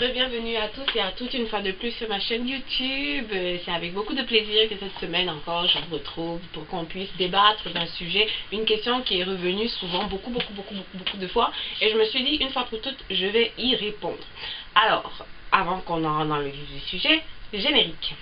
Bienvenue à tous et à toutes une fois de plus sur ma chaîne YouTube. C'est avec beaucoup de plaisir que cette semaine encore je vous retrouve pour qu'on puisse débattre d'un sujet, une question qui est revenue souvent beaucoup de fois, et je me suis dit une fois pour toutes je vais y répondre. Alors, avant qu'on en rentre dans le vif du sujet, générique.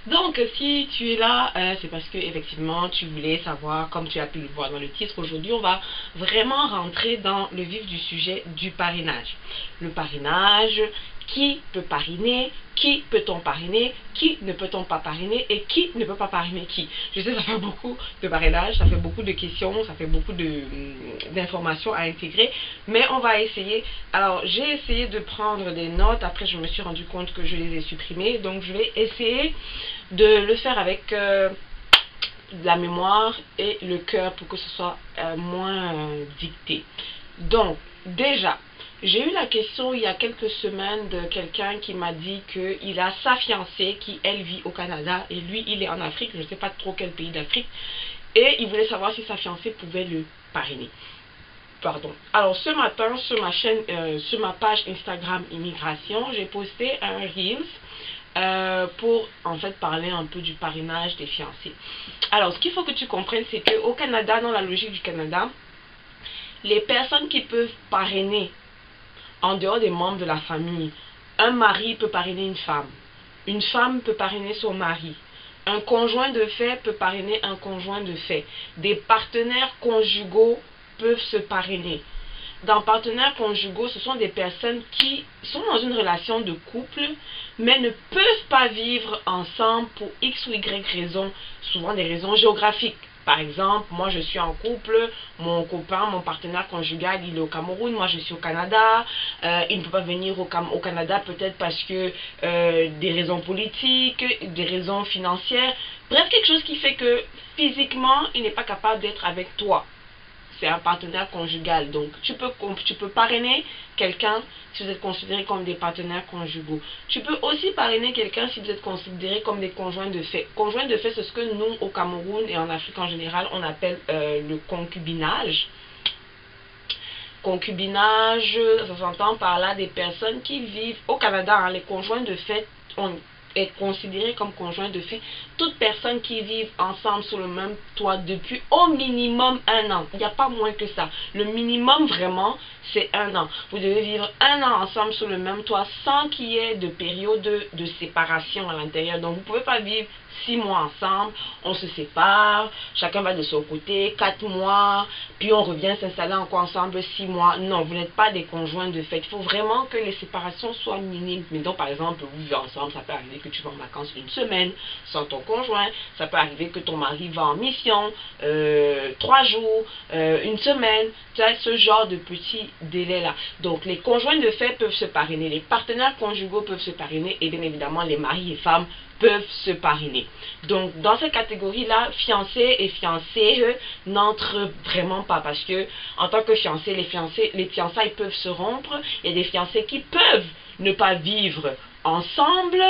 Donc, si tu es là, c'est parce que effectivement tu voulais savoir, comme tu as pu le voir dans le titre. Aujourd'hui, on va vraiment rentrer dans le vif du sujet du parrainage. Le parrainage, qui peut parrainer, qui peut-on parrainer, qui ne peut-on pas parrainer et qui ne peut pas parrainer qui. Je sais, ça fait beaucoup de parrainage, ça fait beaucoup de questions, ça fait beaucoup d'informations à intégrer, mais on va essayer. Alors, j'ai essayé de prendre des notes, après je me suis rendu compte que je les ai supprimées, donc je vais essayer de le faire avec la mémoire et le cœur pour que ce soit moins dicté. Donc, déjà, j'ai eu la question il y a quelques semaines de quelqu'un qui m'a dit qu'il a sa fiancée qui, elle, vit au Canada et lui, il est en Afrique, je ne sais pas trop quel pays d'Afrique, et il voulait savoir si sa fiancée pouvait le parrainer. Pardon. Alors, ce matin, sur ma chaîne, sur ma page Instagram Immigration, j'ai posté un Reels pour en fait parler un peu du parrainage des fiancés. Alors, ce qu'il faut que tu comprennes, c'est qu'au Canada, dans la logique du Canada, les personnes qui peuvent parrainer en dehors des membres de la famille, un mari peut parrainer une femme peut parrainer son mari, un conjoint de fait peut parrainer un conjoint de fait, des partenaires conjugaux peuvent se parrainer. Dans partenaires conjugaux, ce sont des personnes qui sont dans une relation de couple, mais ne peuvent pas vivre ensemble pour X ou Y raisons, souvent des raisons géographiques. Par exemple, moi je suis en couple, mon copain, mon partenaire conjugal, il est au Cameroun, moi je suis au Canada, il ne peut pas venir au Canada peut-être parce que des raisons politiques, des raisons financières, bref, quelque chose qui fait que physiquement, il n'est pas capable d'être avec toi. C'est un partenaire conjugal. Donc, tu peux parrainer quelqu'un si vous êtes considéré comme des partenaires conjugaux. Tu peux aussi parrainer quelqu'un si vous êtes considéré comme des conjoints de fait. Conjoints de fait, c'est ce que nous, au Cameroun et en Afrique en général, on appelle le concubinage. Concubinage, ça s'entend par là des personnes qui vivent au Canada. Hein, les conjoints de fait, est considéré comme conjoint de fait toute personne qui vit ensemble sous le même toit depuis au minimum 1 an. Il n'y a pas moins que ça. Le minimum vraiment, c'est 1 an. Vous devez vivre 1 an ensemble sous le même toit sans qu'il y ait de période de séparation à l'intérieur. Donc vous ne pouvez pas vivre 6 mois ensemble, on se sépare, chacun va de son côté, 4 mois, puis on revient s'installer encore ensemble 6 mois. Non, vous n'êtes pas des conjoints de fait. Il faut vraiment que les séparations soient minimes. Mais donc, par exemple, vous vivez ensemble, ça peut arriver que tu vas en vacances 1 semaine sans ton conjoint, ça peut arriver que ton mari va en mission 3 jours, 1 semaine, tu as ce genre de petits délais-là. Donc, les conjoints de fait peuvent se parrainer, les partenaires conjugaux peuvent se parrainer, et bien évidemment, les maris et femmes peuvent se parrainer. Donc, dans cette catégorie-là, fiancés et fiancées n'entrent vraiment pas parce que, en tant que fiancés, les fiançailles peuvent se rompre. Il y a des fiancés qui peuvent ne pas vivre ensemble,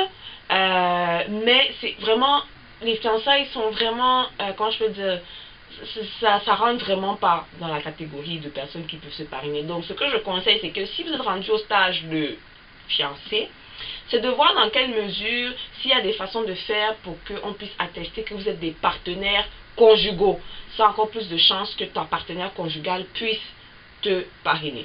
mais c'est vraiment, les fiançailles sont vraiment, comment je peux dire, ça rentre vraiment pas dans la catégorie de personnes qui peuvent se parrainer. Donc, ce que je conseille, c'est que si vous êtes rendu au stage de fiancé, c'est de voir dans quelle mesure, s'il y a des façons de faire pour qu'on puisse attester que vous êtes des partenaires conjugaux. Ça a encore plus de chances que ton partenaire conjugal puisse te parrainer.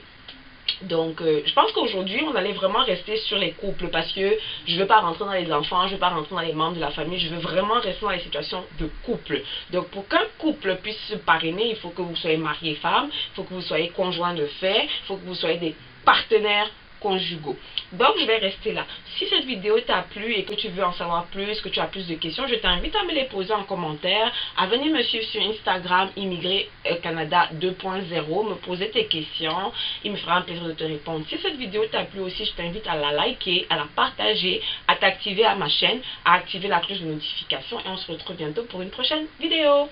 Donc, je pense qu'aujourd'hui, on allait vraiment rester sur les couples parce que je ne veux pas rentrer dans les enfants, je ne veux pas rentrer dans les membres de la famille, je veux vraiment rester dans les situations de couple. Donc, pour qu'un couple puisse se parrainer, il faut que vous soyez marié femme, il faut que vous soyez conjoint de fait, il faut que vous soyez des partenaires conjugaux. Donc, je vais rester là. Si cette vidéo t'a plu et que tu veux en savoir plus, que tu as plus de questions, je t'invite à me les poser en commentaire, à venir me suivre sur Instagram, Immigré Canada 2.0, me poser tes questions. Il me fera un plaisir de te répondre. Si cette vidéo t'a plu aussi, je t'invite à la liker, à la partager, à t'activer à ma chaîne, à activer la cloche de notification et on se retrouve bientôt pour une prochaine vidéo.